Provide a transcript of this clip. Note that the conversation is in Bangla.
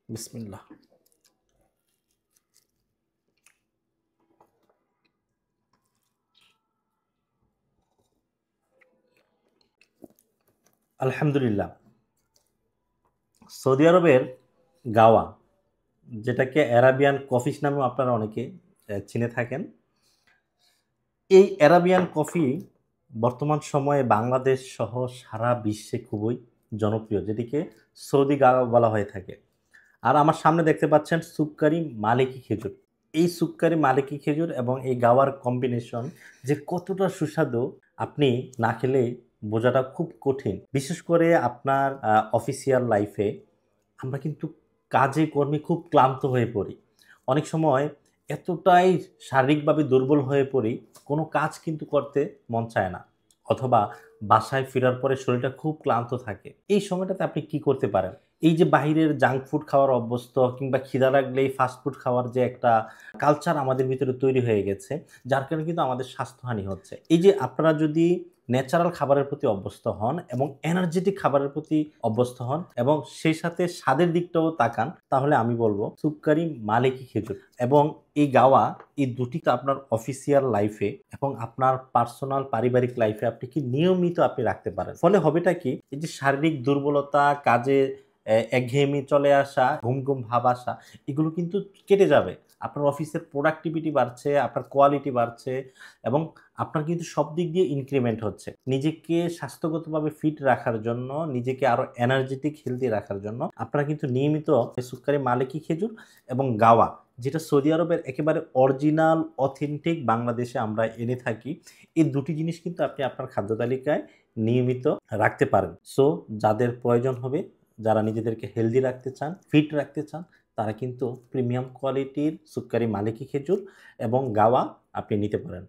বিসমিল্লাহ। আলহামদুলিল্লাহ। সৌদি আরবের গাওয়া, যেটাকে অ্যারাবিয়ান কফিস নামেও আপনারা অনেকে চিনে থাকেন। এই অ্যারাবিয়ান কফি বর্তমান সময়ে বাংলাদেশ সহ সারা বিশ্বে খুবই জনপ্রিয়, যেটিকে সৌদি গাওয়া বলা হয়ে থাকে। আর আমার সামনে দেখতে পাচ্ছেন সুক্কারি মালিকি খেজুর। এই সুক্কারি মালিকি খেজুর এবং এই গাওয়ার কম্বিনেশন যে কতটা সুস্বাদু, আপনি না খেলে বোঝাটা খুব কঠিন। বিশেষ করে আপনার অফিসিয়াল লাইফে আমরা কিন্তু কাজে কর্মে খুব ক্লান্ত হয়ে পড়ি। অনেক সময় এতটাই শারীরিকভাবে দুর্বল হয়ে পড়ি, কোনো কাজ কিন্তু করতে মন চায় না। অথবা বাসায় ফেরার পরে শরীরটা খুব ক্লান্ত থাকে। এই সময়টাতে আপনি কি করতে পারেন? এই যে বাহিরের জাঙ্ক ফুড খাওয়ার অভ্যস্ত কিংবা খিদা লাগলেই ফাস্ট ফুড খাওয়ার যে একটা কালচার আমাদের ভিতরে তৈরি হয়ে গেছে, যার কারণে কিন্তু আমাদের স্বাস্থ্যহানি হচ্ছে। এই যে আপনারা যদি ন্যাচারাল খাবারের প্রতি অভ্যস্ত হন এবং এনার্জেটিক খাবারের প্রতি অভ্যস্ত হন এবং সেই সাথে স্বাদের দিকটাও তাকান, তাহলে আমি বলব সুক্কারি মালিকি খেজুর এবং এই গাওয়া, এই দুটিকে আপনার অফিসিয়াল লাইফে এবং আপনার পার্সোনাল পারিবারিক লাইফে আপনি কি নিয়মিত আপনি রাখতে পারেন। ফলে হবেটা কি, এই যে শারীরিক দুর্বলতা, কাজে একঘেয়েমি চলে আসা, ঘুম, ঘুম ভাব আসা, এগুলো কিন্তু কেটে যাবে। আপনার অফিসের প্রোডাক্টিভিটি বাড়ছে, আপনার কোয়ালিটি বাড়ছে এবং আপনার কিন্তু সব দিক দিয়ে ইনক্রিমেন্ট হচ্ছে। নিজেকে স্বাস্থ্যগতভাবে ফিট রাখার জন্য, নিজেকে আরো এনার্জেটিক হেলথি রাখার জন্য আপনারা কিন্তু নিয়মিত সুক্কারি মালিকি খেজুর এবং গাওয়া, যেটা সৌদি আরবের একেবারে অরিজিনাল অথেন্টিক বাংলাদেশে আমরা এনে থাকি, এই দুটি জিনিস কিন্তু আপনি আপনার খাদ্য তালিকায় নিয়মিত রাখতে পারেন। সো যাদের প্রয়োজন হবে, যারা নিজেদেরকে হেলদি রাখতে চান, ফিট রাখতে চান, তারা কিন্তু প্রিমিয়াম কোয়ালিটির সুক্কারি মালিকি খেজুর এবং গাওয়া আপনি নিতে পারেন।